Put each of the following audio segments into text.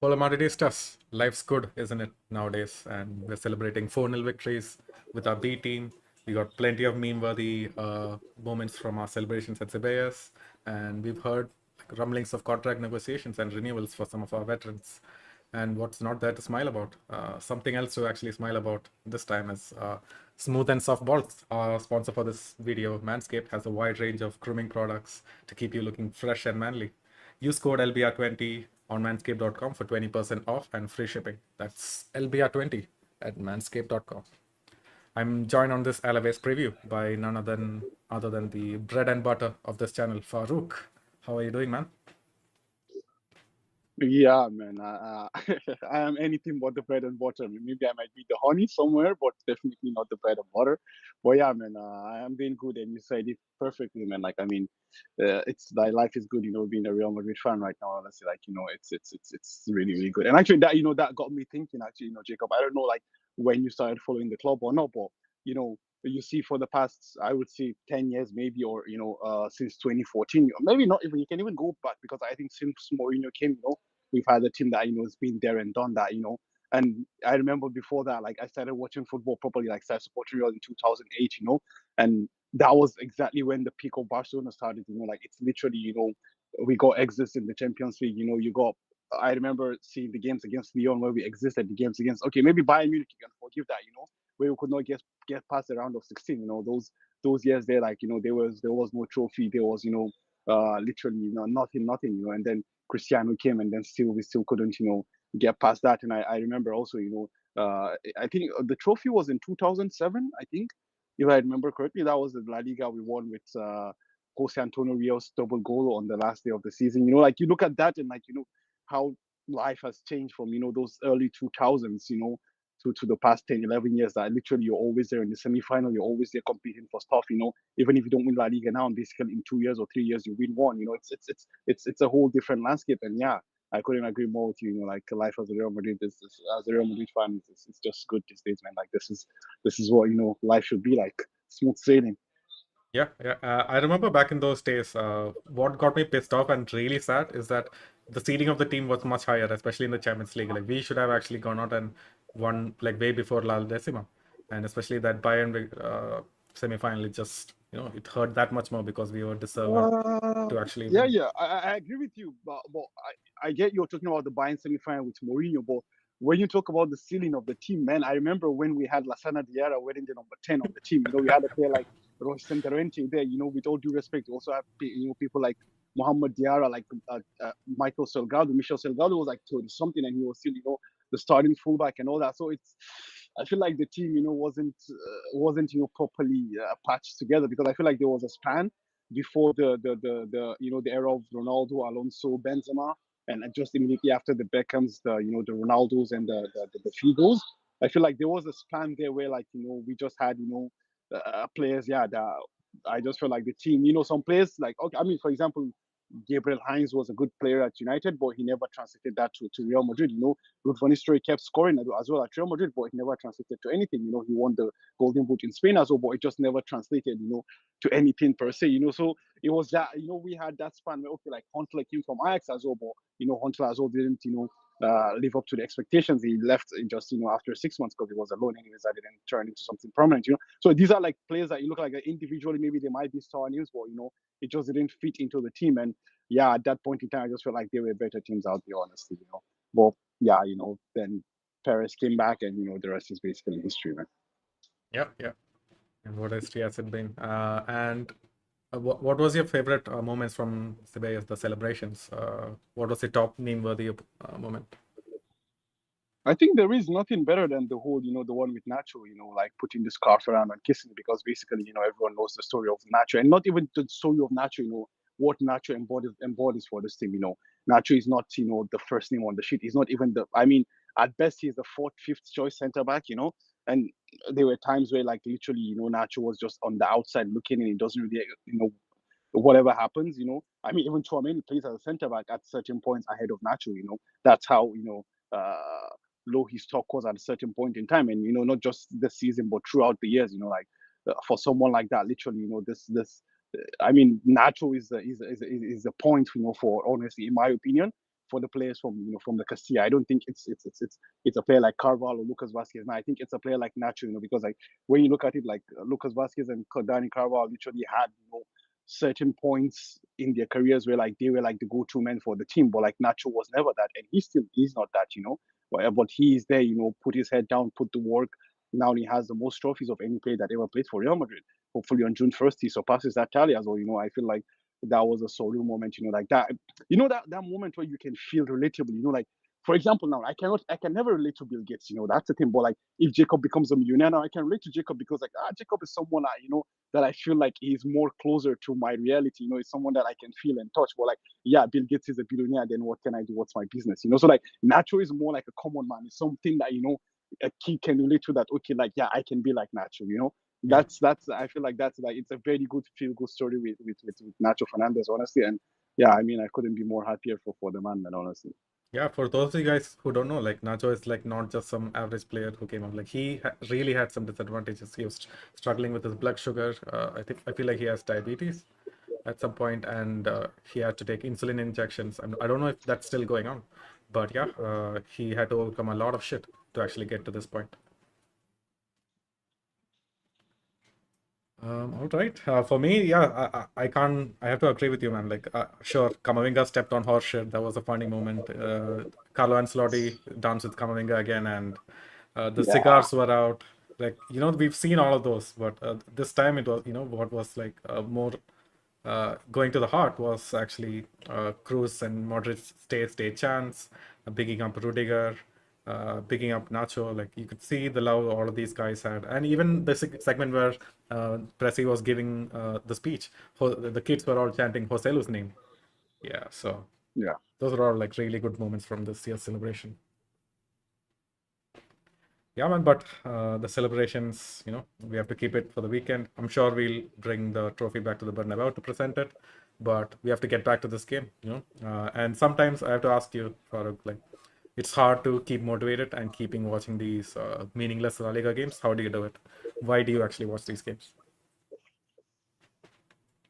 Hola Madridistas, life's good, isn't it, nowadays? And we're celebrating 4-0 victories with our B team. We got plenty of meme-worthy moments from our celebrations at Ceballos, and we've heard rumblings of contract negotiations and renewals for some of our veterans. And what's not there to smile about? Something else to actually smile about this time is Smooth and Soft Balls. Our sponsor for this video, Manscaped, has a wide range of grooming products to keep you looking fresh and manly. Use code LBR20 on manscaped.com for 20% off and free shipping. That's LBR20 at manscaped.com. I'm joined on this Alaves preview by none other than the bread and butter of this channel, Farouk. How are you doing, man? Yeah, man. I am anything but the bread and butter. I mean, maybe I might be the honey somewhere, but definitely not the bread and butter. But yeah, man, I am doing good, and you said it perfectly, man. Like, I mean, it's like life is good, being a Real Madrid fan right now. Honestly, like, it's really, really good. And actually, that got me thinking. Actually, Jacob, I don't know, like, when you started following the club or not, but you see for the past, I would say, 10 years maybe, or since 2014, maybe not even. You can even go back because I think since Mourinho came, we've had a team that has been there and done that. And I remember before that, like, I started watching football properly, like started supporting Real in 2008, and that was exactly when the peak of Barcelona started. Like, it's literally, we got exits in the Champions League. You got. I remember seeing the games against Lyon where we existed, the games against, okay, maybe Bayern Munich, you can forgive that, where we could not get past the round of 16. Those years there, like, there was no trophy, there was, literally, nothing, and then Cristiano came, and then we still couldn't, get past that. And I remember also, I think the trophy was in 2007, I think, if I remember correctly. That was the La Liga we won with Jose Antonio Rios double goal on the last day of the season. Like, you look at that and, like, how life has changed from, those early 2000s, to the past 10, 11 years, that literally you're always there in the semi-final, you're always there competing for stuff, even if you don't win La Liga now, and basically in 2 years or 3 years you win one. It's a whole different landscape. And yeah, I couldn't agree more with you. Like, life as a Real Madrid, as a Real Madrid fan, it's just good these days, man. Like, this is what life should be like, smooth sailing. Yeah, yeah. I remember back in those days, what got me pissed off and really sad is that the seeding of the team was much higher, especially in the Champions League. Like, we should have actually gone out and won like way before La Decima, and especially that Bayern semi-final. It just it hurt that much more because we were deserved to actually Yeah, win. yeah, I agree with you, but I get you're talking about the Bayern semi-final with Mourinho, but when you talk about the ceiling of the team, man, I remember when we had Lassana Diarra wearing the number 10 on the team. We had a player like Roy Centerenti there. With all due respect, you also have people like Mohamed Diarra, like Michel Salgado was like 30 something, and he was still the starting fullback and all that. So I feel like the team wasn't properly patched together, because I feel like there was a span before the era of Ronaldo, Alonso, Benzema, and just immediately after the Beckhams, the Ronaldos and the Figos. I feel like there was a span there where, like, we just had players, yeah, that I just feel like the team, some players, like, okay, I mean, for example, Gabriel Heinz was a good player at United, but he never translated that to Real Madrid. Ruud van Nistelrooy kept scoring as well at Real Madrid, but he never translated to anything. He won the Golden Boot in Spain as well, but it just never translated, to anything per se. So it was that, we had that span where, okay, like, Huntelaar came from Ajax as well, but Huntelaar as well didn't, live up to the expectations. He left just after 6 months because he was alone and he decided to turn into something permanent. So these are like players that you look like individually, maybe they might be star names, but it just didn't fit into the team. And yeah, at that point in time, I just felt like there were better teams out there, honestly. But yeah, then Perez came back, and the rest is basically history, man. Yeah, yeah. And what history has it been? And what was your favorite moments from Ceballos, the celebrations? What was the top name-worthy moment? I think there is nothing better than the whole, the one with Nacho, like putting the scarf around and kissing, because basically, everyone knows the story of Nacho, and not even the story of Nacho, what Nacho embodies for this team. Nacho is not, the first name on the sheet. He's not even I mean, at best, he's the fourth, fifth choice center back, and there were times where, like, literally, Nacho was just on the outside looking, and he doesn't really, whatever happens, I mean, even Tchouaméni plays as a center back at certain points ahead of Nacho. That's how, low his stock was at a certain point in time, and not just this season but throughout the years. Like, for someone like that, literally, I mean, Nacho is the point, for, honestly, in my opinion, for the players from from the Castilla. I don't think it's a player like Carvalho or Lucas Vasquez. No, I think it's a player like Nacho. Because like when you look at it, like Lucas Vasquez and Dani Carvalho literally had certain points in their careers where like they were like the go-to men for the team, but like Nacho was never that, and he still is not that. But he is there. Put his head down, put the work. Now he has the most trophies of any player that ever played for Real Madrid. Hopefully on June 1st he surpasses that tally as well. I feel like that was a surreal moment. Like that. That moment where you can feel relatable. Like for example, now I can never relate to Bill Gates. That's the thing. But like if Jacob becomes a millionaire now, I can relate to Jacob because like Jacob is someone that I feel like he's more closer to my reality. It's someone that I can feel and touch. But like, yeah, Bill Gates is a billionaire. Then what can I do? What's my business? So like, Nacho is more like a common man. It's something that a kid can relate to. That okay, like yeah, I can be like Nacho. Yeah. That's I feel like that's like it's a very good feel good story with Nacho Fernandez, honestly. And yeah, I mean, I couldn't be more happier for the man, honestly. Yeah, for those of you guys who don't know, like Nacho is like not just some average player who came up. Like he really had some disadvantages. He was struggling with his blood sugar. I feel like he has diabetes at some point, and he had to take insulin injections. I don't know if that's still going on, but yeah, he had to overcome a lot of shit to actually get to this point. All right. For me, yeah, I can't. I have to agree with you, man. Like, sure, Camavinga stepped on horse shit. That was a funny moment. Carlo Ancelotti danced with Camavinga again, and the Yeah, cigars were out. Like, we've seen all of those, but this time it was, what was like more going to the heart was actually Cruz and Modric's stay chance, bigging up Rudiger, bigging up Nacho. Like you could see the love all of these guys had, and even the segment where Presi was giving the speech, the kids were all chanting Joselu's name. Yeah, so yeah. those are all like really good moments from this year's celebration. Yeah, man, but the celebrations, we have to keep it for the weekend. I'm sure we'll bring the trophy back to the Bernabeu to present it, but we have to get back to this game. And sometimes I have to ask you, Farooq, like, it's hard to keep motivated and keeping watching these meaningless La Liga games. How do you do it? Why do you actually watch these games?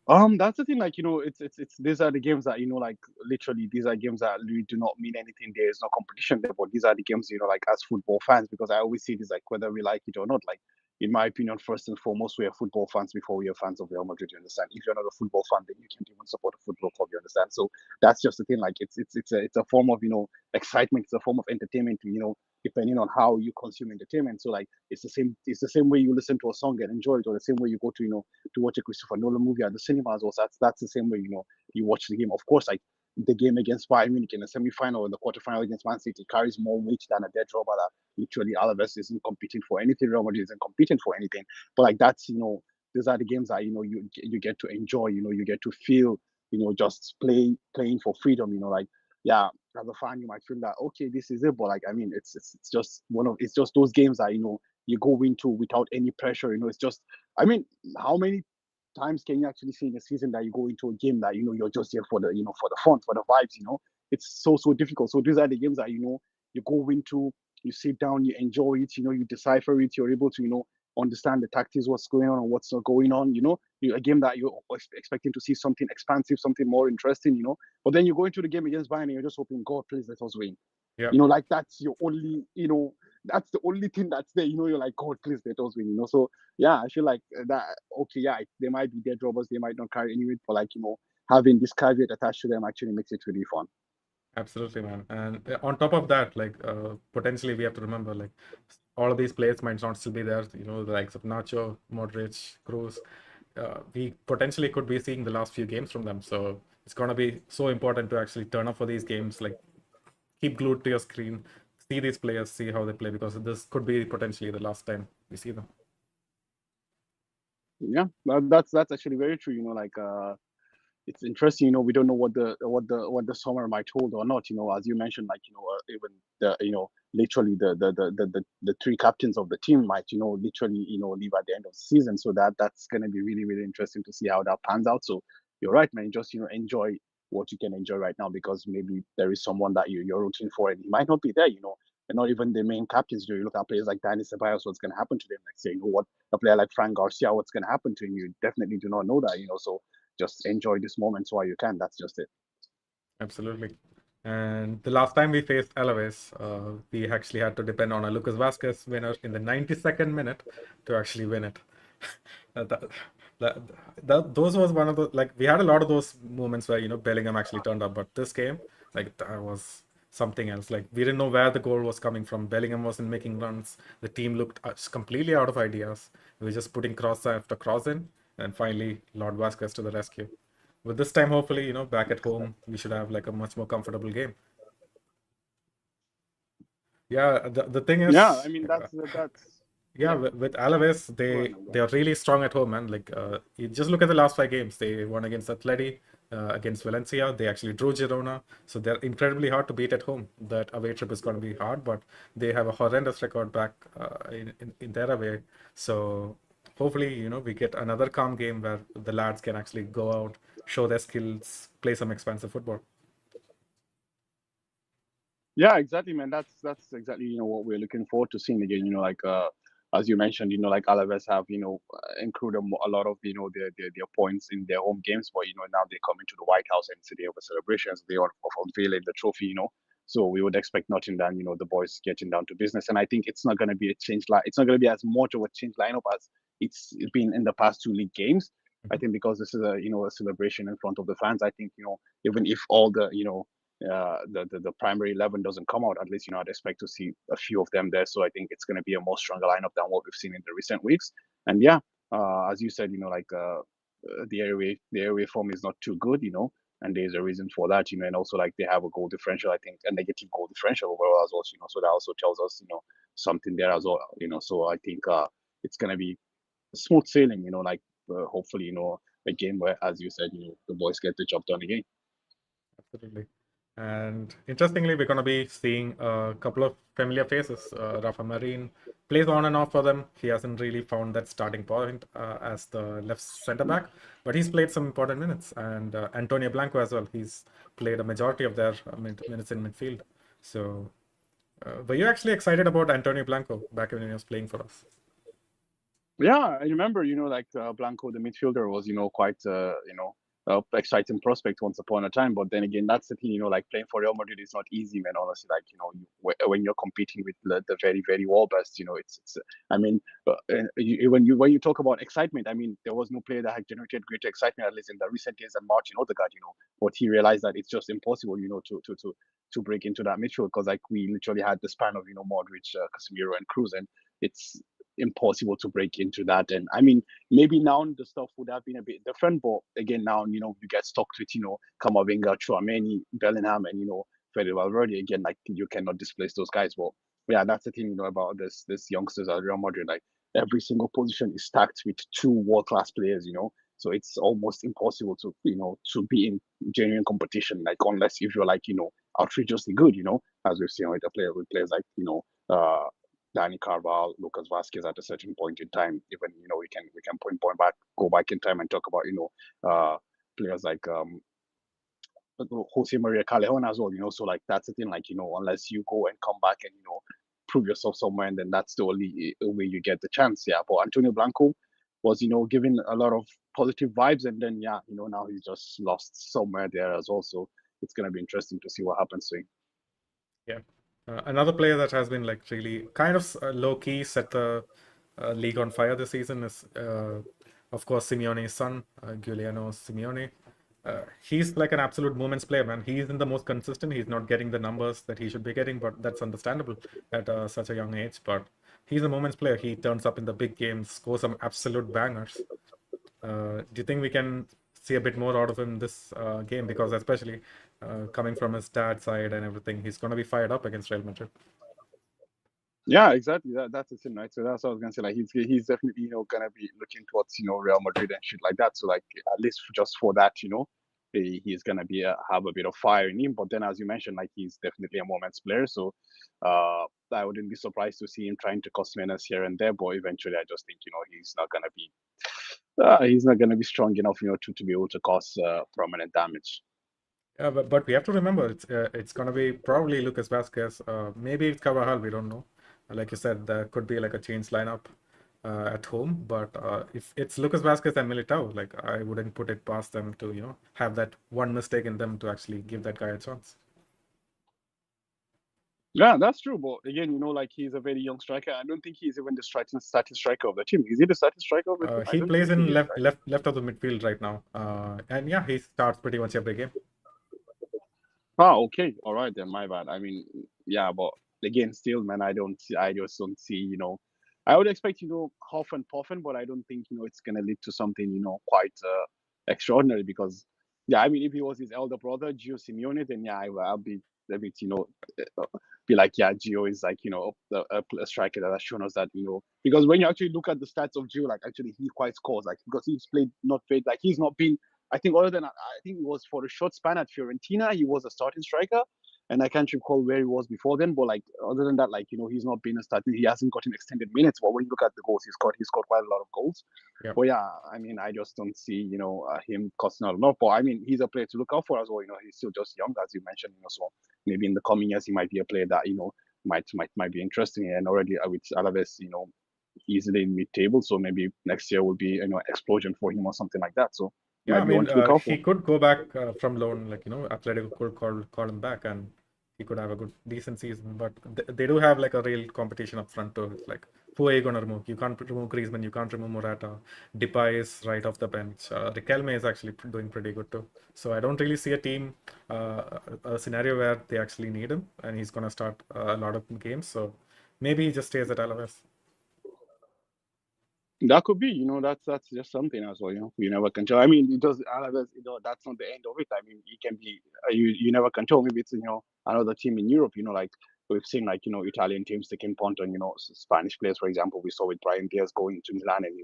That's the thing. Like, it's these are the games that like literally these are games that really do not mean anything. There is no competition there, but these are the games like as football fans, because I always say this, like whether we like it or not. Like in my opinion, first and foremost, we are football fans before we are fans of Real Madrid. You understand? If you're not a football fan, then you can't even support a football club. You understand? So that's just the thing. Like it's a form of excitement. It's a form of entertainment. Depending on how you consume entertainment. So like it's the same way you listen to a song and enjoy it, or the same way you go to watch a Christopher Nolan movie at the cinemas. Also, that's the same way you watch the game. Of course, like the game against Bayern Munich in the semi-final or the quarterfinal against Man City carries more weight than a dead rubber that literally Alaves isn't competing for anything. Real Madrid isn't competing for anything. But like that's these are the games that you get to enjoy. You get to feel just playing for freedom. Like yeah, as a fan, you might feel that okay, this is it, but like I mean, it's just it's just those games that you go into without any pressure. It's just I mean, how many times can you actually see in a season that you go into a game that you're just there for the for the fun, for the vibes? It's so difficult. So these are the games that you go into, you sit down, you enjoy it, you decipher it, you're able to understand the tactics, what's going on and what's not going on. A game that you're expecting to see something expansive, something more interesting. But then you go into the game against Bayern and you're just hoping, God, please let us win. Yeah, Like that's your only, that's the only thing that's there. You're like, God, please let us win. So yeah, I feel like that. Okay, yeah, they might be dead robbers, they might not carry any weight, but like having this caveat attached to them actually makes it really fun. absolutely, man. And on top of that, like potentially we have to remember, like all of these players might not still be there. The likes of Nacho, Modric, Cruz. We potentially could be seeing the last few games from them. So it's gonna be so important to actually turn up for these games. Like keep glued to your screen, see these players, see how they play, because this could be potentially the last time we see them. Yeah, that's actually very true. Like it's interesting. We don't know what the summer might hold or not. As you mentioned, like even the literally the three captains of the team might literally leave at the end of the season. So that's gonna be really really interesting to see how that pans out. So you're right, man. Just enjoy what you can enjoy right now, because maybe there is someone that you're rooting for and he might not be there. And not even the main captains. You look at players like Dani Ceballos, what's going to happen to them next year? What a player like Frank Garcia, what's going to happen to him? You definitely do not know that. So just enjoy this moment while you can. That's just it. Absolutely. And the last time we faced Alaves, we actually had to depend on a Lucas Vasquez winner in the 92nd minute to actually win it. Uh, that, that, those was one of the, like, we had a lot of those moments where, Bellingham actually turned up, but this game, like, that was something else. Like, we didn't know where the goal was coming from. Bellingham wasn't making runs. The team looked completely out of ideas. We were just putting cross after cross in, and finally, Lord Vasquez to the rescue. But this time, hopefully, back at home, we should have like a much more comfortable game. Yeah, the thing Yeah, I is, mean that's yeah, yeah. with Alaves, Go they on, go they on. are really strong at home, man. Like, you just look at the last 5 games. They won against Atleti, against Valencia. They actually drew Girona, so they're incredibly hard to beat at home. That away trip is going to be hard, but they have a horrendous record back in their away. So hopefully, we get another calm game where the lads can actually go out, show their skills, play some expansive football. Yeah, exactly, man. That's exactly what we're looking forward to seeing again. Like as you mentioned, like Alaves have included a lot of their points in their home games, but now they come into the White House and it's a day of a celebrations, they are of unveiling the trophy. So we would expect nothing than the boys getting down to business, and I think it's not going to be a change. It's not going to be as much of a change lineup as it's been in the past two league games. I Mhm. think because this is a celebration in front of the fans. I think even if all the primary 11 doesn't come out, at least I'd expect to see a few of them there. So I think it's going to be a more stronger lineup than what we've seen in the recent weeks. And yeah, as you said, the airway form is not too good, and there's a reason for that, and also like they have a goal differential, I think, a negative goal differential overall as well, so that also tells us something there as well, so I think it's going to be smooth sailing, hopefully a game where, as you said, the boys get the job done again. Absolutely. And interestingly, we're going to be seeing a couple of familiar faces. Rafa Marin plays on and off for them. He hasn't really found that starting point as the left center back, but he's played some important minutes. And Antonio Blanco as well. He's played a majority of their minutes in midfield. So, were you actually excited about Antonio Blanco back when he was playing for us? Yeah, I remember, Blanco, the midfielder, was, quite, exciting prospect once upon a time. But then again, that's the thing, like playing for Real Madrid is not easy, man. Honestly, like, when you're competing with the very, very world best, I mean, when you talk about excitement, I mean, there was no player that had generated greater excitement, at least in the recent years than Martin Odegaard, but he realized that it's just impossible, to break into that midfield because, like, we literally had the span of, Modric, Casemiro, and Cruz, and it's impossible to break into that. And I mean, maybe now the stuff would have been a bit different, but again, now you get stuck with Kamavinga, Chouameni, Bellingham, and Fede Valverde. Again, like you cannot displace those guys. But yeah, that's the thing about this youngsters at Real Madrid. Like every single position is stacked with two world class players. So it's almost impossible to be in genuine competition. Like unless if you're like outrageously good. As we've seen with with players like uh Danny Carval, Lucas Vasquez at a certain point in time. Even we can point back, go back in time and talk about players like Jose Maria Callejon as well. So like that's the thing. Like unless you go and come back and prove yourself somewhere, and then that's the only way you get the chance. Yeah, but Antonio Blanco was given a lot of positive vibes, and then yeah, now he's just lost somewhere there as well. So it's gonna be interesting to see what happens to him. Yeah. Another player that has been like really kind of low key set the league on fire this season is, of course, Simeone's son, Giuliano Simeone. He's like an absolute moments player, man. He isn't the most consistent. He's not getting the numbers that he should be getting, but that's understandable at such a young age. But he's a moments player. He turns up in the big games, scores some absolute bangers. Do you think we can see a bit more out of him this game? Because especially coming from his dad's side and everything, he's going to be fired up against Real Madrid. Yeah, exactly. That's the thing, right? So that's what I was gonna say. Like he's definitely gonna be looking towards Real Madrid and shit like that. So like at least just for that, he's gonna be have a bit of fire in him. But then, as you mentioned, like he's definitely a moments player. So I wouldn't be surprised to see him trying to cause menace here and there. But eventually, I just think he's not gonna be strong enough, to be able to cause permanent damage. Yeah, but we have to remember it's gonna be probably Lucas Vasquez. Maybe it's Carvajal. We don't know. Like you said, there could be like a change lineup at home. But if it's Lucas Vasquez and Militao, like I wouldn't put it past them to have that one mistake in them to actually give that guy a chance. Yeah, that's true. But again, like he's a very young striker. I don't think he's even the starting striker of the team. Is he the starting striker of the team? I He don't plays think he in is, left of the midfield right now, and yeah, he starts pretty much every game. Oh, okay. All right then. My bad. I mean, yeah, but again, still, man, I just don't see. I would expect huff and puffing, but I don't think it's gonna lead to something quite extraordinary because, yeah, I mean, if he was his elder brother, Gio Simeone, then yeah, I'll be a bit, uh, be like, yeah, Gio is like a striker that has shown us that because when you actually look at the stats of Gio, like actually he quite scores like because he's played not played like he's not been I think other than I think it was for a short span at Fiorentina, he was a starting striker, and I can't recall where he was before then. But like other than that, like he's not been a starting. He hasn't gotten extended minutes. But when you look at the goals he scored quite a lot of goals. Yeah. But yeah, I mean, I just don't see him costing out enough. But I mean, he's a player to look out for as well. He's still just young, as you mentioned. So maybe in the coming years he might be a player that might be interesting. And already with Alaves, easily in mid-table. So maybe next year will be explosion for him or something like that. So Yeah, I might be one mean, to look out he for. could go back from loan, like Atletico could call him back, and he could have a good decent season. But they do have like a real competition up front too. It's like who are you gonna remove? You can't remove Griezmann, you can't remove Morata. Depay is right off the bench. Riquelme is actually doing pretty good too. So I don't really see a team, a scenario where they actually need him, and he's gonna start a lot of games. So maybe he just stays at Alaves. That could be, that's just something as well. You never can tell. I mean, it does. Alaves, that's not the end of it. I mean, it can be. You never can tell. Maybe it's another team in Europe. Like we've seen, like Italian teams taking punt on Spanish players. For example, we saw with Brian Diaz going to Milan and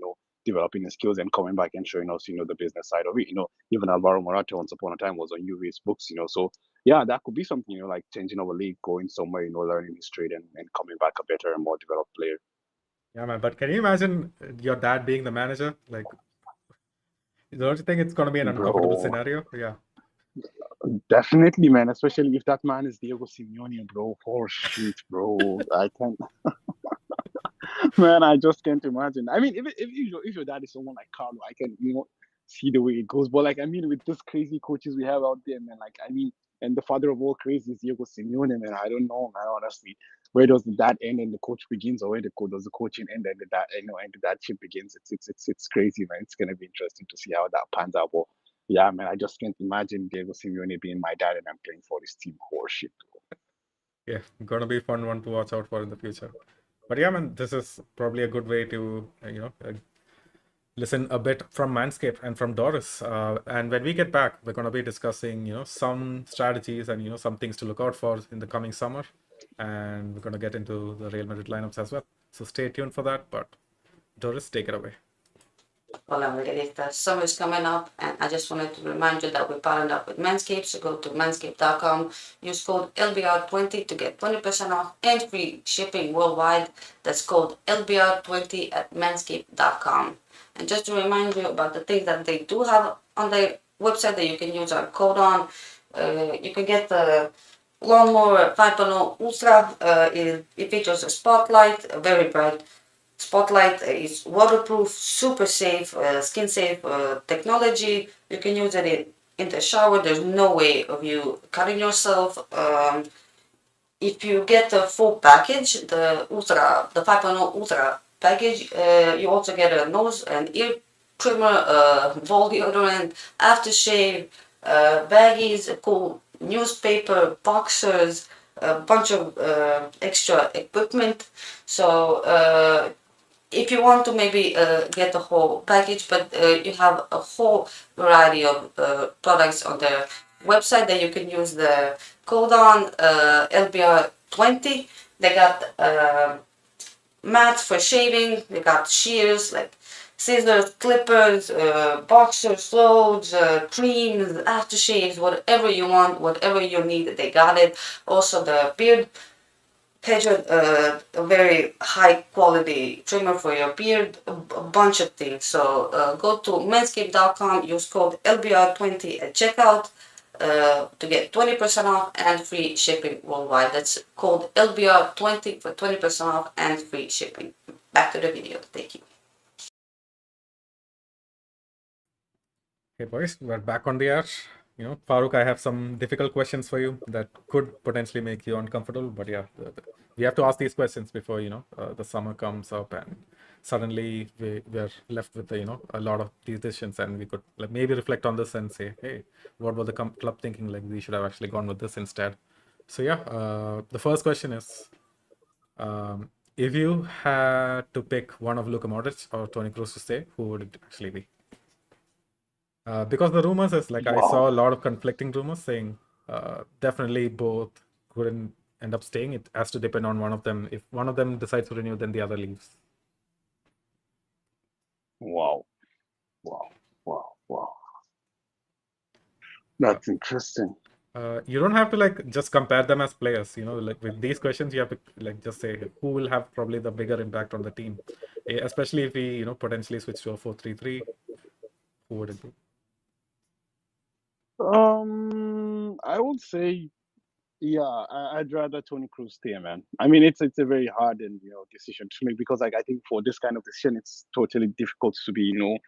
developing his skills and coming back and showing us the business side of it. Even Alvaro Morata once upon a time was on UV's books. So yeah, that could be something. Like changing of a league, going somewhere, learning his trade and coming back a better and more developed player. Yeah, man. But can you imagine your dad being the manager? Like, don't you think it's gonna be an uncomfortable Bro, scenario? Yeah. definitely, man. Especially if that man is Diego Simeone, bro. Oh shit, bro. I can't, man. I just can't imagine. I mean, if your dad is someone like Carlo, I can see the way it goes. But like, I mean, with these crazy coaches we have out there, man. Like, I mean, and the father of all crazy is Diego Simeone, man. I don't know, man. Honestly, where does the dad end and the coach begins, or where does the coaching end and the dad, and the dadship begins? It's crazy, man. It's gonna be interesting to see how that pans out. But yeah, man, I just can't imagine Diego Simeone being my dad and I'm playing for this team. Horseshit. Yeah, gonna be fun one to watch out for in the future. But yeah, man, this is probably a good way to listen a bit from Manscaped and from Doris. And when we get back, we're gonna be discussing some strategies and some things to look out for in the coming summer, and we're gonna get into the Real Madrid lineups as well. So stay tuned for that. But Doris, take it away. Well, I'm ready. The summer's coming up, and I just wanted to remind you that we partnered up with Manscaped. So go to manscaped.com, use code LBR20 to get 20% off and free shipping worldwide. That's code LBR20 at manscaped.com. And just to remind you about the things that they do have on their website that you can use our code on, you can get the Lawnmower 5.0 Ultra. It features a spotlight, a very bright Spotlight is waterproof, super safe, skin safe technology. You can use it in the shower. There's no way of you cutting yourself. If you get the full package, the 5.0 Ultra package, you also get a nose and ear trimmer, ball deodorant, aftershave, baggies, a cool newspaper, boxers, a bunch of extra equipment. So if you want to maybe get the whole package, but you have a whole variety of products on the website that you can use the code on LBR20. They got mats for shaving, they got shears like scissors, clippers, boxers, loads, creams, aftershaves, whatever you want, whatever you need, they got it. Also the beard Pedro, a very high quality trimmer for your beard, a bunch of things. So go to manscaped.com, use code LBR20 at checkout to get 20% off and free shipping worldwide. That's code LBR20 for 20% off and free shipping. Back to the video. Thank you. Hey boys, we're back on the air. Farouk, I have some difficult questions for you that could potentially make you uncomfortable. But yeah, we have to ask these questions before the summer comes up and suddenly we are left with a lot of these decisions, and we could like, maybe reflect on this and say, hey, what was the club thinking? Like we should have actually gone with this instead. So yeah, the first question is, if you had to pick one of Luka Modric or Toni Kroos to stay, who would it actually be? Because the rumors is like I Wow. saw a lot of conflicting rumors saying definitely both couldn't end up staying. It has to depend on one of them. If one of them decides to renew, then the other leaves. Wow. Wow. Wow. Wow. Uh, That's interesting. you don't have to like just compare them as players. Like with these questions, you have to like just say who will have probably the bigger impact on the team, especially if we potentially switch to a 4-3-3. Who would it be? I would say, yeah, I'd rather Tony Cruz stay, man. I mean, it's a very hard and decision to make because like I think for this kind of decision, it's totally difficult to be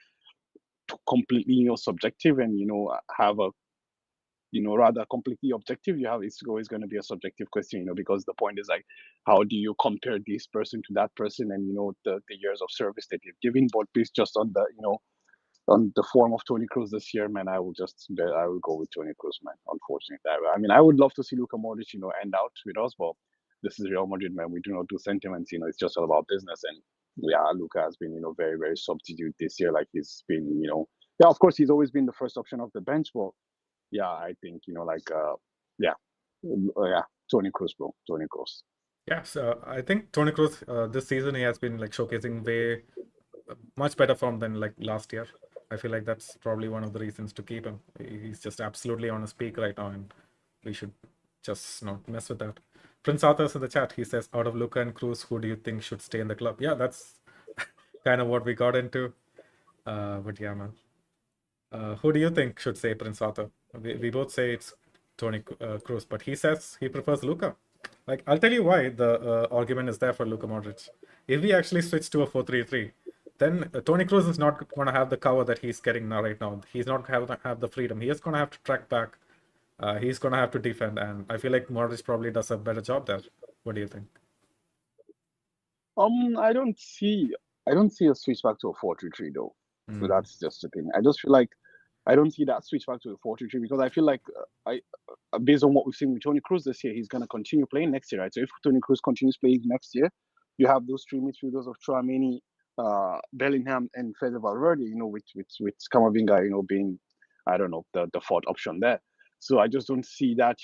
completely subjective and have a rather completely objective. You have it's always going to be a subjective question, because the point is like, how do you compare this person to that person and the years of service that they've given, but based just on the on the form of Tony Cruz this year, man, I will go with Tony Cruz, man. Unfortunately, I mean, I would love to see Luka Modric, end out with us, but this is Real Madrid, man. We do not do sentiments, it's just all about business. And yeah, Luka has been, very very substitute this year. Like he's been, yeah, of course he's always been the first option of the bench, but yeah, I think yeah, yeah, Tony Cruz, bro, Tony Cruz. Yeah, so I think Toni Kroos this season he has been like showcasing way much better form than like last year. I feel like that's probably one of the reasons to keep him. He's just absolutely on his peak right now, and we should just not mess with that. Prince Arthur's in the chat. He says, out of Luka and Cruz, who do you think should stay in the club? Yeah, that's kind of what we got into. But yeah, man. Who do you think should say Prince Arthur? We both say it's Tony Cruz, but he says he prefers Luka. Like, I'll tell you why the argument is there for Luka Modric. If we actually switch to a 4-3-3, then Tony Cruz is not going to have the cover that he's getting now right now. He's not going to have the freedom. He is going to have to track back. He's going to have to defend, and I feel like Modric probably does a better job there. What do you think? I don't see a switch back to a 4-3-3 though. So Mm. that's just the thing. I just feel like I don't see that switch back to a 4-3-3 because I feel like I based on what we've seen with Tony Cruz this year, he's gonna continue playing next year, right? So if Tony Cruz continues playing next year, you have those three midfielders of Tchouaméni, Bellingham, and Fede Valverde, with Camavinga, being I don't know the fourth option there. So I just don't see that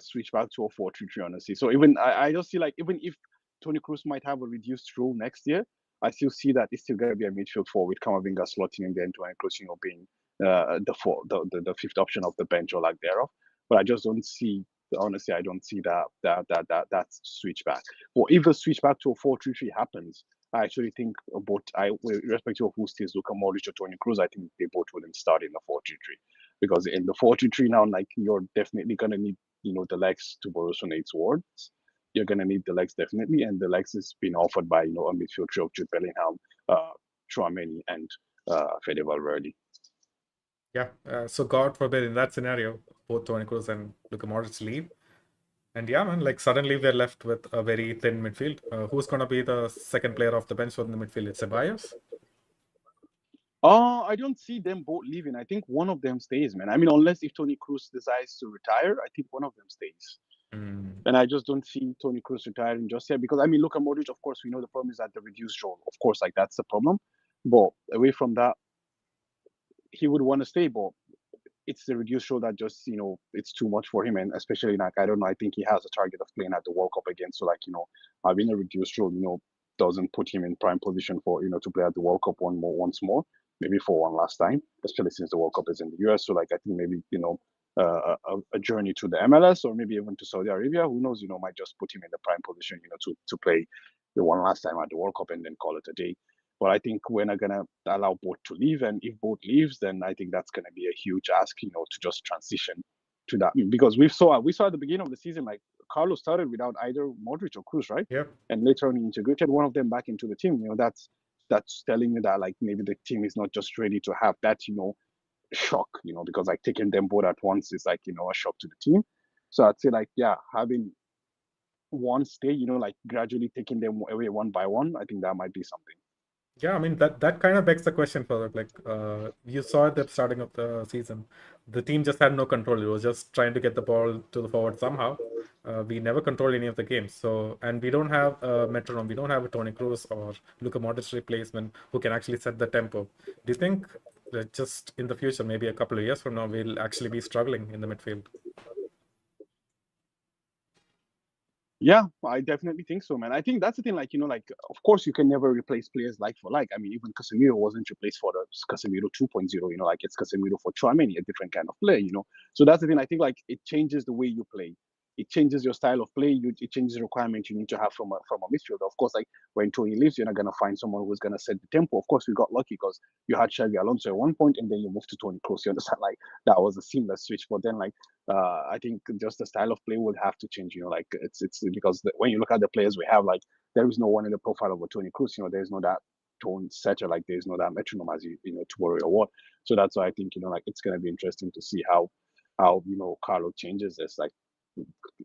switch back to a 4-3-3 honestly. So even I just see like even if Tony Cruz might have a reduced role next year, I still see that it's still going to be a midfield four with Camavinga slotting in there and Tony Cruz, being the fifth option of the bench or like thereof. But I just don't see honestly. I don't see that switch back. Or if the switch back to a 4-3-3 happens, I actually think both. Irrespective of who stays, Luka Modric or Tony Cruz, I think they both wouldn't start in the 4-3-3 because in the 4-3-3 now, like you're definitely gonna need the legs to borrow Sonate's words. You're gonna need the legs definitely, and the legs is being offered by a midfield trio of Jude Bellingham, Tchouaméni, and Fede Valverde. Yeah, so God forbid in that scenario, both Toni Kroos and Luka Modric leave. And yeah, man, like suddenly we're left with a very thin midfield. Who's going to be the second player off the bench for the midfield? It's Ceballos? I don't see them both leaving. I think one of them stays, man. I mean, unless if Tony Cruz decides to retire, I think one of them stays. Mm. And I just don't see Tony Cruz retiring just yet because I mean, Luka Modric, of course, we know the problem is at the reduced role. Of course, like that's the problem. But away from that, he would want to stay, but it's the reduced role that just it's too much for him, and especially like I don't know. I think he has a target of playing at the World Cup again, so like having a reduced role, doesn't put him in prime position for to play at the World Cup once more, maybe for one last time, especially since the World Cup is in the US. So like I think maybe a journey to the MLS or maybe even to Saudi Arabia, who knows, might just put him in the prime position, to play the one last time at the World Cup and then call it a day. But I think we're not gonna allow both to leave, and if both leaves, then I think that's gonna be a huge ask, to just transition to that because we saw at the beginning of the season like Carlos started without either Modric or Cruz, right? Yep. And later on he integrated one of them back into the team. That's telling you that like maybe the team is not just ready to have that shock, because like taking them both at once is like, a shock to the team. So I'd say like, yeah, having one stay, like gradually taking them away one by one, I think that might be something. Yeah, I mean that kind of begs the question for it. Like you saw at the starting of the season, the team just had no control. It was just trying to get the ball to the forward somehow. We never controlled any of the games. So, and we don't have a metronome. We don't have a Toni Kroos or Luka Modric replacement who can actually set the tempo. Do you think that just in the future, maybe a couple of years from now, we'll actually be struggling in the midfield? Yeah, I definitely think so, man. I think that's the thing. Like, like of course you can never replace players like for like. I mean, even Casemiro wasn't replaced for the Casemiro 2.0. Like it's Casemiro for Chouameni, a different kind of player. So that's the thing. I think like it changes the way you play. It changes your style of play. It changes the requirement you need to have from a midfielder. Of course, like when Tony leaves, you're not gonna find someone who's gonna set the tempo. Of course, we got lucky because you had Xavi Alonso at one point, and then you moved to Tony Kroos. You understand? Like that was a seamless switch. But then, like I think just the style of play will have to change. Like it's because when you look at the players we have, like there is no one in the profile of a Tony Cruz. There's no that tone setter, like there's no that metronome as to worry or what. So that's why I think like it's gonna be interesting to see how Carlo changes this. Like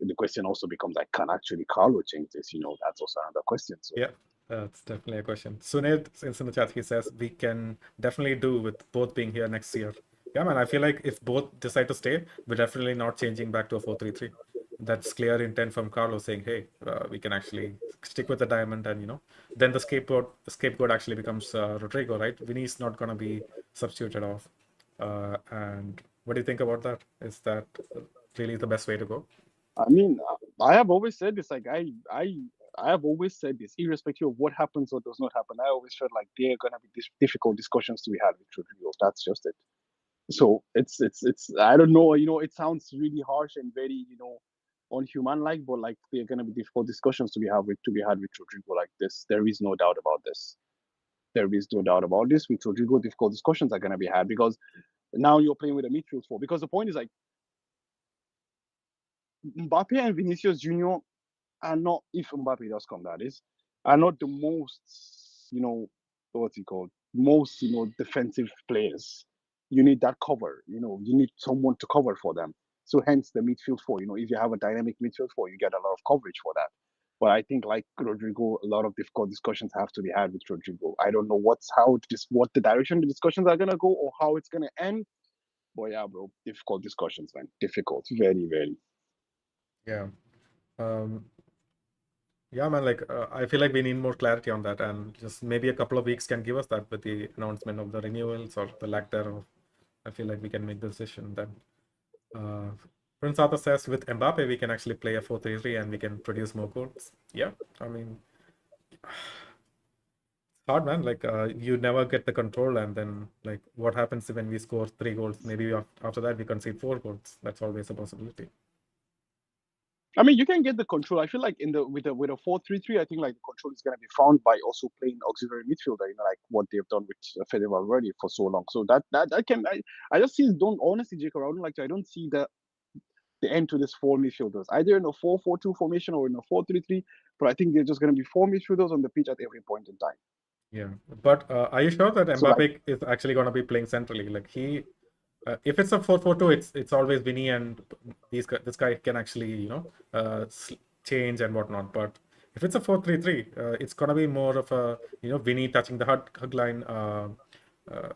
the question also becomes like, can actually Carlo change this? That's also another question. So Yeah, that's definitely a question. Sunil is in the chat. He says we can definitely do with both being here next year. Yeah, man. I feel like if both decide to stay, we're definitely not changing back to a 4-3-3. That's clear intent from Carlos saying, "Hey, we can actually stick with the diamond," and then the scapegoat actually becomes Rodrigo, right? Vinny's not gonna be substituted off. And what do you think about that? Is that really the best way to go? I mean, I have always said this. Like I have always said this, irrespective of what happens or does not happen. I always felt like there are gonna be difficult discussions to be had with Rodrigo. That's just it. So it's I don't know. It sounds really harsh and very unhuman like, but like there are gonna be difficult discussions to be had with Rodrigo like this. There is no doubt about this. There is no doubt about this. With Rodrigo, difficult discussions are gonna be had because now you're playing with a midfield four. Because the point is like Mbappe and Vinicius Junior are not, if Mbappe does come, that is, are not the most, what's it called, most, defensive players. You need that cover, you need someone to cover for them. So hence the midfield four, if you have a dynamic midfield four, you get a lot of coverage for that. But I think like Rodrigo, a lot of difficult discussions have to be had with Rodrigo. I don't know what the direction the discussions are gonna go or how it's gonna end. But yeah, bro, difficult discussions, man. Difficult, very, very. Yeah. Um, Yeah, man, like I feel like we need more clarity on that, and just maybe a couple of weeks can give us that with the announcement of the renewals or the lack thereof. I feel like we can make the decision then. Uh, Prince Arthur says with Mbappe, we can actually play a 4-3-3 and we can produce more goals. Yeah, I mean, it's hard, man. Like you never get the control, and then like what happens when we score 3 goals? Maybe after that we concede 4 goals. That's always a possibility. I mean, you can get the control. I feel like in the with a 4-3-3, I think like the control is gonna be found by also playing auxiliary midfielder. Like what they've done with Federer already for so long. So that can I just see don't honestly, Jacob. I don't like I don't see the end to this four midfielders either in a 4-4-2 formation or in a 4-3-3. But I think they're just gonna be four midfielders on the pitch at every point in time. Yeah, but are you sure that So like Mbappe is actually going to be playing centrally? Like if it's a 4-4-2, it's always Vinny and this guy can actually change and whatnot. But if it's a 4-3-3, it's gonna be more of a Vinny touching the hug line.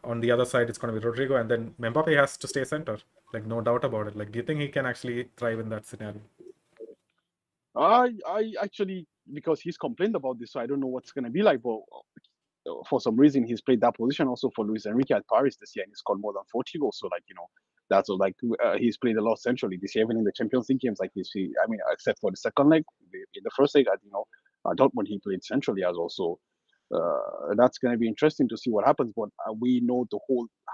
On the other side, it's gonna be Rodrigo, and then Mbappe has to stay center. Like no doubt about it. Like, do you think he can actually thrive in that scenario? I actually because he's complained about this, so I don't know what's gonna be like. But for some reason he's played that position also for Luis Enrique at Paris this year and he's scored more than 40 goals. So like that's all, like he's played a lot centrally this year, even in the Champions League games. Like I mean, except for the second leg, in the first leg, Dortmund he played centrally as also. That's going to be interesting to see what happens. But we know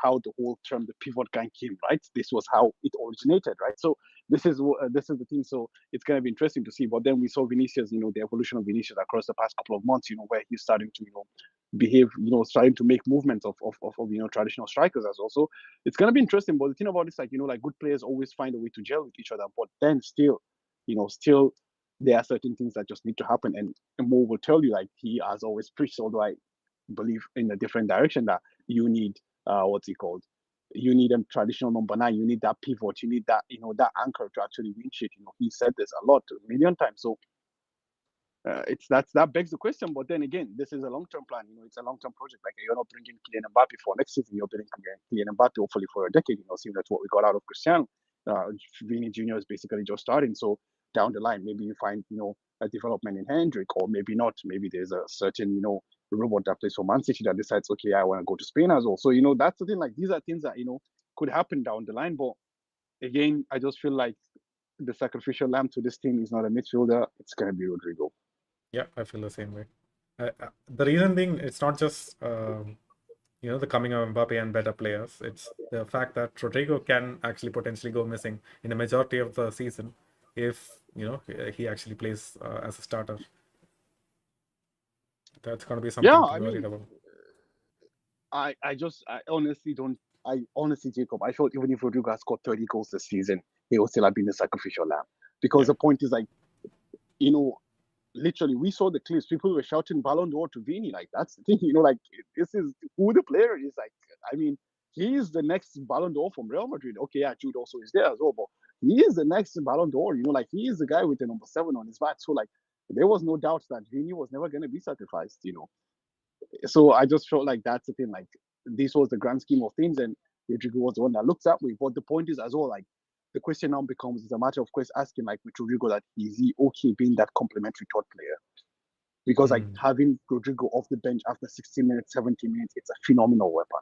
how the whole term the pivot gang came, right? This was how it originated, right? So this is the thing. So it's going to be interesting to see. But then we saw Vinicius, the evolution of Vinicius across the past couple of months, where he's starting to behave, starting to make movements of traditional strikers as well. So it's going to be interesting. But the thing about this, like good players always find a way to gel with each other. But then still there are certain things that just need to happen. And Mo will tell you, like he has always preached, although I believe in a different direction, that you need what's it called? you need a traditional number 9. You need that pivot. You need that, that anchor to actually win shit. He said this a lot, a million times. So that begs the question. But then again, this is a long-term plan. It's a long-term project. Like, you're not bringing Kylian Mbappe for next season. You're bringing Kylian Mbappe hopefully for a decade. Similar to what we got out of Cristiano. Vini Jr. is basically just starting. So down the line, maybe you find a development in Hendrick, or maybe not. Maybe there's a certain robot that plays for Man City that decides, okay, I want to go to Spain as well. So that's the thing. Like, these are things that could happen down the line. But again, I just feel like the sacrificial lamb to this team is not a midfielder. It's gonna be Rodrigo. Yeah, I feel the same way. The reason being, it's not just the coming of Mbappe and better players. It's the fact that Rodrigo can actually potentially go missing in the majority of the season if he actually plays as a starter. That's going to be something to be worried about. I honestly, Jacob, I felt even if Rodrigo has scored 30 goals this season, he will still have been the sacrificial lamb. Because the point is, like, literally, we saw the clips. People were shouting Ballon d'Or to Vini. Like, that's the thing, like, this is who the player is. Like, I mean, he is the next Ballon d'Or from Real Madrid. Okay, yeah, Jude also is there as well, but he is the next Ballon d'Or. Like, he is the guy with the number 7 on his back. So, like, there was no doubt that Vini was never going to be sacrificed, So I just felt like that's the thing. Like, this was the grand scheme of things, and Rodrigo was the one that looks that way. But the point is, as well, like, the question now becomes, it's a matter of course asking, like, with Rodrigo, that is he okay being that complementary third player? Because like, having Rodrigo off the bench after 60 minutes, 70 minutes, it's a phenomenal weapon.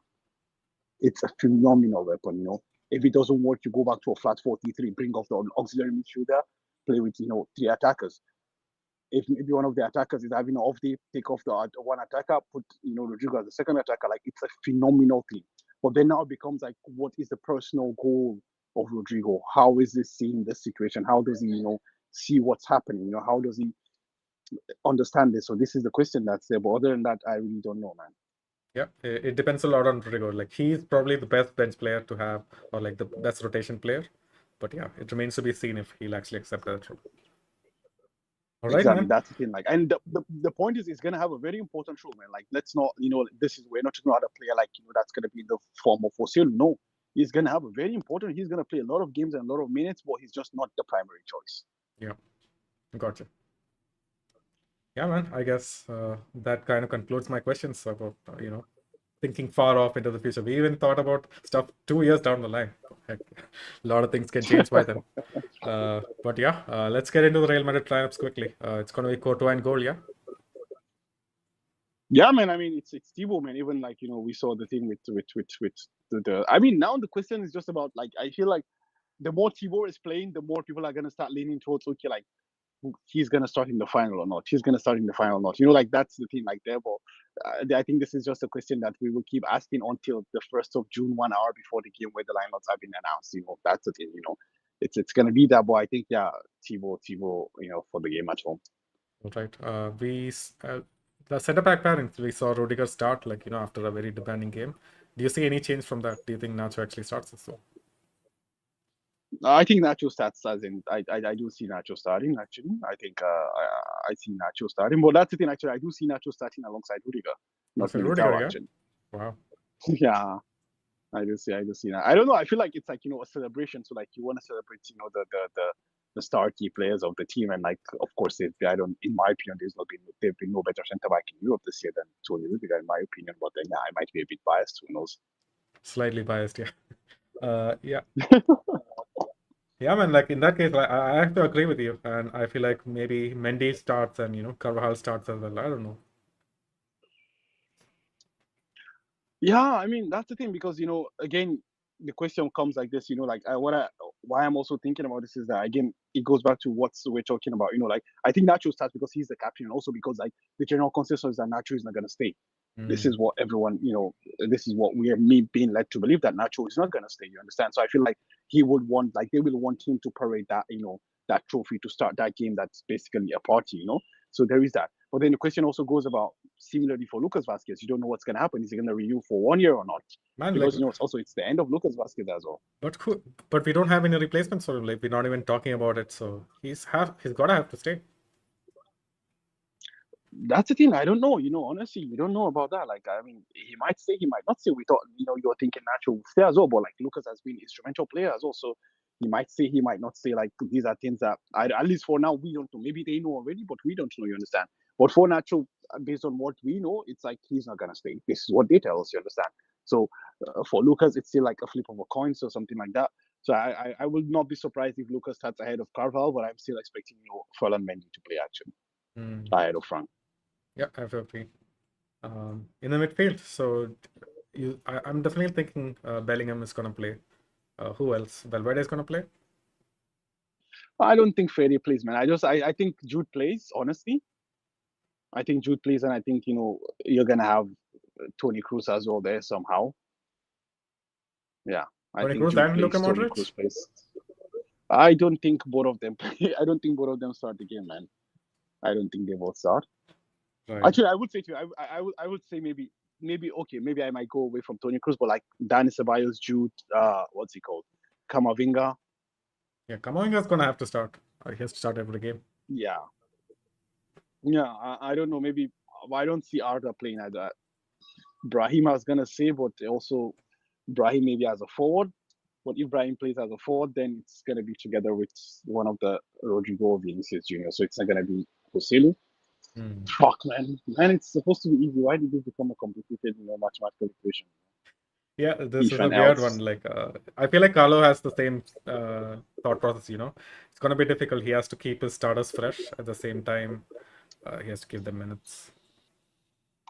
It's a phenomenal weapon. If it doesn't work, you go back to a flat 4-3-3, bring off the auxiliary midfielder, play with 3 attackers. If maybe one of the attackers is having an off day, take off the one attacker, put Rodrigo as the second attacker. Like, it's a phenomenal thing. But then now it becomes like, what is the personal goal of Rodrigo? How is he seeing this situation? How does he see what's happening? How does he understand this? So this is the question that's there. But other than that, I really don't know, man. Yeah, it depends a lot on Rodrigo. Like, he's probably the best bench player to have, or like the best rotation player. But yeah, it remains to be seen if he'll actually accept that role. All right, exactly, man. that's the thing. Like, and the point is, it's gonna have a very important role, man. Like, let's not, we're not talking about a player like that's gonna be in the form of Fossil. No, he's gonna have a very important. He's gonna play a lot of games and a lot of minutes, but he's just not the primary choice. Yeah, gotcha. Yeah, man. I guess that kind of concludes my questions about thinking far off into the future. We even thought about stuff 2 years down the line. Heck, a lot of things can change by then. But yeah, let's get into the Real Madrid lineups quickly. It's going to be Courtois and goal, yeah? Yeah, man. I mean, it's Thibaut, man. Even like we saw the thing with the. I mean, now the question is just about, like, I feel like the more Thibaut is playing, the more people are gonna start leaning towards, okay, like, he's gonna start in the final or not. He's gonna start in the final or not. Like, that's the thing. Like, there, but I think this is just a question that we will keep asking until the 1st of June, 1 hour before the game, where the lineups have been announced. That's the thing. It's gonna be that. But I think, yeah, Thibaut, for the game at home. Right. The centre back pairings, we saw Rudiger start, like, after a very demanding game. Do you see any change from that? Do you think Nacho actually starts this one? I think Nacho starts, as in I do see Nacho starting. Actually, I think I see Nacho starting. But that's the thing. Actually, I do see Nacho starting alongside Rudiger, not Militao. Actually, wow. Yeah, I do see that. I don't know. I feel like it's like a celebration. So like, you want to celebrate the star key players of the team, and like, of course, in my opinion, there've been no better centre back in Europe this year than Tony Rudiger, in my opinion. But then, yeah, I might be a bit biased. Who knows? Slightly biased, yeah. Yeah. Yeah, man. Like, in that case, I have to agree with you, and I feel like maybe Mendy starts and Carvajal starts as well. I don't know. Yeah, I mean, that's the thing, because again, the question comes like this. Like, why I'm also thinking about this is that, again, it goes back to what we're talking about. Like, I think Nacho starts because he's the captain, and also because, like, the general consensus is that Nacho is not going to stay. This is what everyone, this is what we are being led to believe, that Nacho is not going to stay. You understand? So I feel like they will want him to parade that, that trophy to start that game. That's basically a party, So there is that. But then the question also goes about, similarly for Lucas Vazquez, you don't know what's going to happen. Is he going to renew for 1 year or not? Man, because it's the end of Lucas Vazquez as well. But we don't have any replacements for him. Like, we're not even talking about it. So he's got to have to stay. That's the thing. I don't know. Honestly, you don't know about that. Like, I mean, he might say, he might not say. We thought, you're thinking Nacho will stay as well, but like Lucas has been instrumental player as well. So he might say, he might not say. Like, these are things that, at least for now, we don't know. Maybe they know already, but we don't know. You understand? But for Nacho, based on what we know, it's like he's not gonna stay. This is what they tell us. You understand? So for Lucas, it's still like a flip of a coin, so something like that. So I will not be surprised if Lucas starts ahead of Carval, but I'm still expecting Ferland Mendy to play actually ahead of Frank. Yeah, absolutely. In the midfield, so I'm definitely thinking Bellingham is gonna play. Who else? Valverde is gonna play. I don't think Ferry plays, man. I think Jude plays. Honestly, I think Jude plays, and I think you're gonna have Tony Cruz as well there somehow. Yeah, I Toni think Kroos Jude and Luka plays. Tony Cruz Modric. plays. I don't think both of them play. I don't think both of them start the game, man. I don't think they both start. Right. Actually, I would say to you, I would say maybe okay, maybe I might go away from Tony Cruz, but like Dani Ceballos, Jude, what's he called, Kamavinga. Yeah, Camavinga is gonna have to start. He has to start every game. Yeah, yeah. I don't know. Maybe I don't see Arda playing at that. Brahim I was gonna say, but also Brahim maybe as a forward. But if Brahim plays as a forward, then it's gonna be together with one of the Rodrigo or Vinicius Junior. So it's not gonna be Joselu. Hmm. Fuck, man, it's supposed to be easy. Why did this become a complicated, mathematical equation? Yeah, this If is a and weird one. else. Like, I feel like Carlo has the same thought process. It's gonna be difficult. He has to keep his starters fresh at the same time. He has to give them minutes.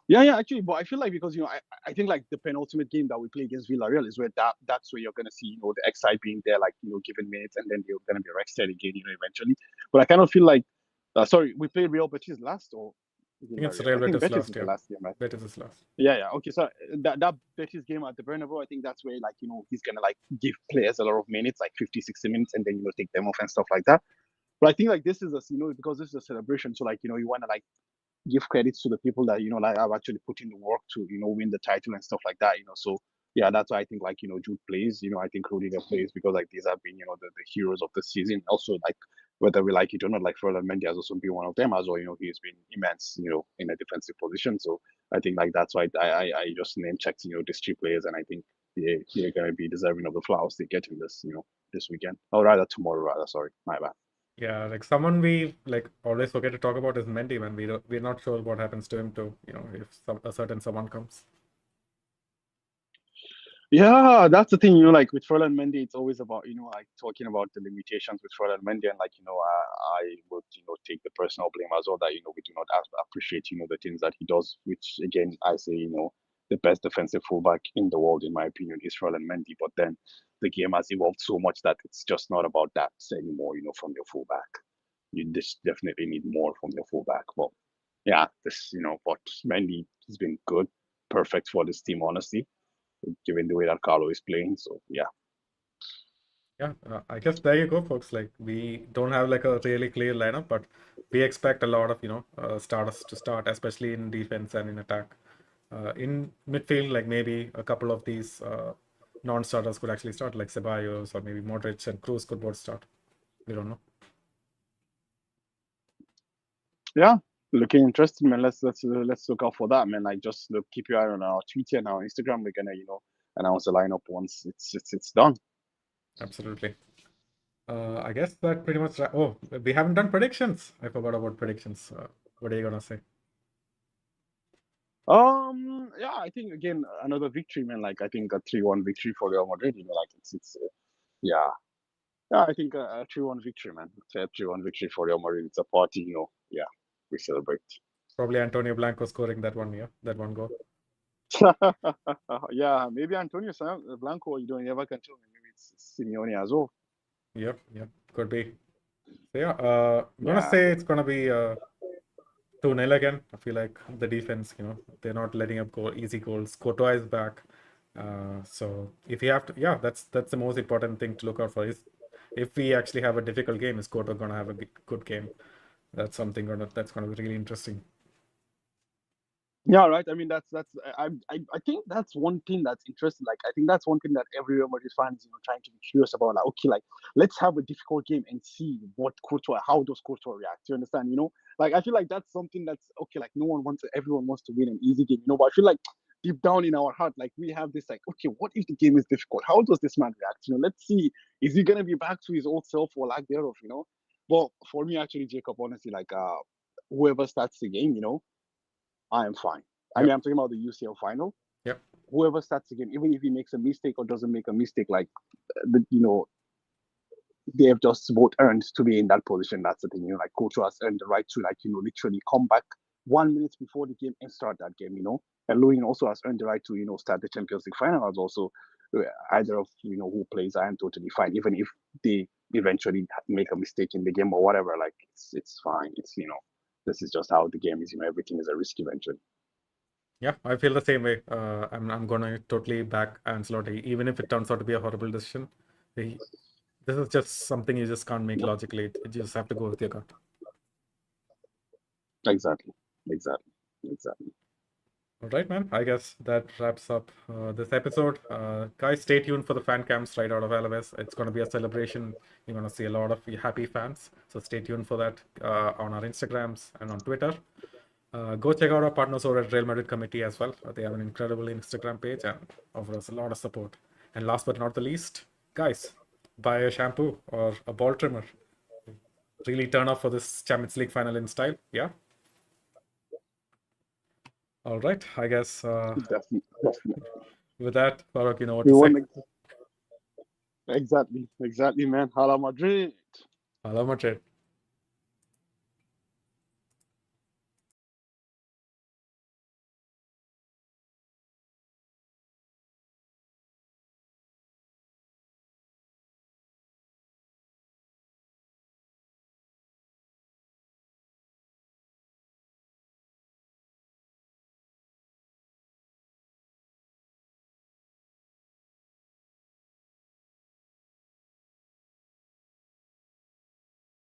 Yeah, actually, but I feel like because I think like the penultimate game that we play against Villarreal is where that's where you're gonna see the XI being there, like given minutes, and then you're gonna be rested again, eventually. But I kind of feel like, sorry, we played Real Betis last or I think it's Villarreal. Real I think Betis Betis last is the year. last game, right? Betis is last. Yeah. Okay, so that Betis game at the Bernabeu, I think that's where like he's gonna like give players a lot of minutes, like 50, 60 minutes, and then take them off and stuff like that. But I think like this is because this is a celebration, so like you wanna like give credits to the people that like have actually put in the work to win the title and stuff like that. So yeah, that's why I think like Jude plays. I think Rudiger plays because like these have been the heroes of the season. Also like whether we like it or not, like Ferland Mendy has also been one of them as well. He's been immense. In a defensive position. So I think like that's why I just name checked these three players, and I think they're gonna be deserving of the flowers they get in this weekend, or rather tomorrow. Rather, sorry, my bad. Yeah, like someone we like always forget to talk about is Mendy, man. We're not sure what happens to him too. If a certain someone comes. Yeah, that's the thing, like with Ferland Mendy, it's always about, like talking about the limitations with Ferland Mendy, and like, I would, take the personal blame as well that, we do not appreciate, the things that he does, which again, I say, the best defensive fullback in the world, in my opinion, is Ferland Mendy. But then the game has evolved so much that it's just not about that anymore, from your fullback. You just definitely need more from your fullback. But yeah, but Mendy has been good, perfect for this team, honestly, given the way that Carlo is playing. So yeah. Yeah, I guess there you go, folks. Like we don't have like a really clear lineup, but we expect a lot of starters to start, especially in defense and in attack. In midfield, like maybe a couple of these non-starters could actually start, like Ceballos or maybe Modric and Cruz could both start. We don't know. Yeah, looking interesting, man. Let's look out for that, man. Like just keep your eye on our Twitter and our Instagram. We're gonna announce the lineup once it's done. Absolutely. I guess that pretty much. Oh, we haven't done predictions. I forgot about predictions. What are you gonna say? Yeah, I think again another victory, man. Like I think a 3-1 victory for Real Madrid. Like it's yeah. Yeah, I think a 3-1 victory, man. It's a 3-1 victory for Real Madrid. It's a party, Yeah, we celebrate. Probably Antonio Blanco scoring that one, yeah, that one goal. Yeah, maybe Antonio Blanco. You don't ever can tell me. Maybe it's Simeone as well. Yep, could be. So yeah, I'm gonna Yeah. say it's gonna be 2-0 again. I feel like the defense, they're not letting up easy goals. Courtois is back. So if you have to, yeah, that's the most important thing to look out for. Is if we actually have a difficult game, is Courtois gonna have a good game? That's something that's gonna be really interesting. Yeah, right. I mean, I think that's one thing that's interesting. Like, I think that's one thing that every Real Madrid fan is, trying to be curious about. Like, okay, like let's have a difficult game and see how does Courtois react. You understand? Like I feel like that's something that's okay. Like no one wants, everyone wants to win an easy game, you know. But I feel like deep down in our heart, like we have this, like, okay, what if the game is difficult? How does this man react? You know, let's see, is he gonna be back to his old self or lack thereof? You know. But for me, actually, Jacob, honestly, like whoever starts the game, you know, I am fine. I mean, Yep. I'm talking about the UCL final. Yep. Whoever starts the game, even if he makes a mistake or doesn't make a mistake, like you know, they have just both earned to be in that position. That's the thing, you know, like Coach has earned the right to, like, you know, literally come back 1 minute before the game and start that game, you know. And Lewin also has earned the right to, you know, start the Champions League final as also. Either of, you know, who plays, I am totally fine, even if they eventually make a mistake in the game or whatever. Like it's fine. It's, you know, this is just how the game is. You know, everything is a risk eventually. Yeah, I feel the same way. I'm gonna totally back Ancelotti, even if it turns out to be a horrible decision. He, this is just something you just can't make Yep. logically. You just have to go with your gut. Exactly. Exactly. Exactly. All right, man. I guess that wraps up this episode. Guys, stay tuned for the fan cams right out of Alaves. It's going to be a celebration. You're going to see a lot of happy fans. So stay tuned for that on our Instagrams and on Twitter. Go check out our partners over at Real Madrid Committee as well. They have an incredible Instagram page and offer us a lot of support. And last but not the least, guys, buy a shampoo or a ball trimmer. Really turn up for this Champions League final in style. Yeah. All right. I guess Definitely. Definitely. with that, Farooq, you know what We to say. won. Exactly. Exactly, man. Hala Madrid. Hello, Madrid.